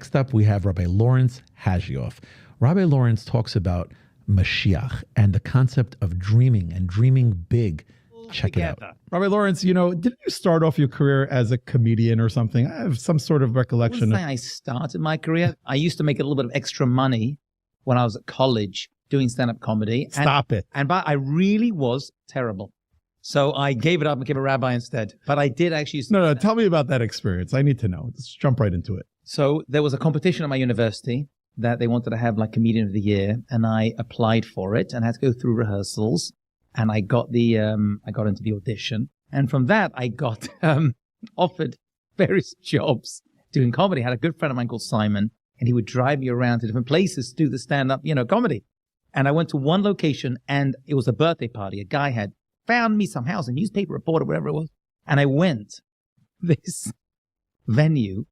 Next up, we have Rabbi Lawrence Hagioff. Rabbi Lawrence talks about Mashiach and the concept of dreaming and dreaming big. Check it out. Rabbi Lawrence, didn't you start off your career as a comedian or something? I have some sort of recollection. I started my career. I used to make a little bit of extra money when I was at college doing stand-up comedy. Stop it. But I really was terrible. So I gave it up and became a rabbi instead. But I did actually... No, tell me about that experience. I need to know. Let's jump right into it. So there was a competition at my university that they wanted to have like Comedian of the Year, and I applied for it and had to go through rehearsals, and I got into the audition, and from that I got offered various jobs doing comedy. I had a good friend of mine called Simon, and he would drive me around to different places to do the stand-up, comedy. And I went to one location, and it was a birthday party. A guy had found me somehow, as a newspaper reporter, whatever it was, and I went to this venue,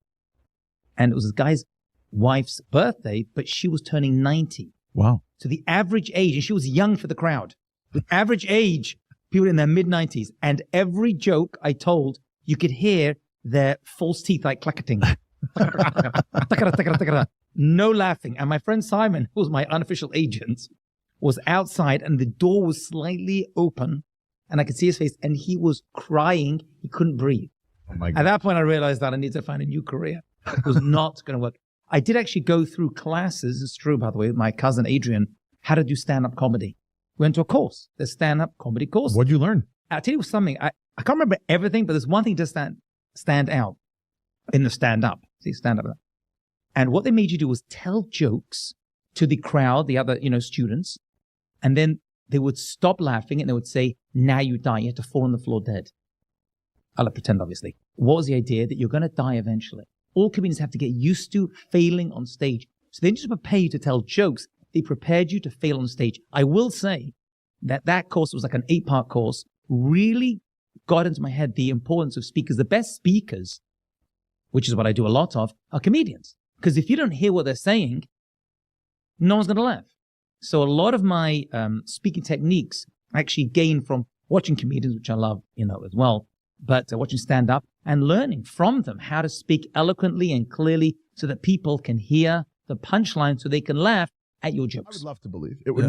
and it was this guy's wife's birthday, but she was turning 90. Wow. So the average age, and she was young for the crowd, the average age, people in their mid-90s, and every joke I told, you could hear their false teeth like clacketing. No laughing. And my friend Simon, who was my unofficial agent, was outside, and the door was slightly open, and I could see his face, and he was crying. He couldn't breathe. Oh my God. At that point, I realized that I needed to find a new career. It was not going to work. I did actually go through classes, it's true, by the way, with my cousin Adrian, how to do stand-up comedy. Went to a course, the stand-up comedy course. What'd you learn? I'll tell you something. I can't remember everything, but there's one thing to stand out in the stand-up. See, stand-up. And what they made you do was tell jokes to the crowd, the other, students, and then they would stop laughing and they would say, now you die. You have to fall on the floor dead. I'll pretend, obviously. What was the idea? That you're going to die eventually. All comedians have to get used to failing on stage. So they didn't just prepare you to tell jokes. They prepared you to fail on stage. I will say that course was like an 8-part course, really got into my head the importance of speakers. The best speakers, which is what I do a lot of, are comedians. Because if you don't hear what they're saying, no one's going to laugh. So a lot of my speaking techniques I actually gain from watching comedians, which I love, as well, but watching stand-up and learning from them how to speak eloquently and clearly so that people can hear the punchline so they can laugh at your jokes. I would love to believe it would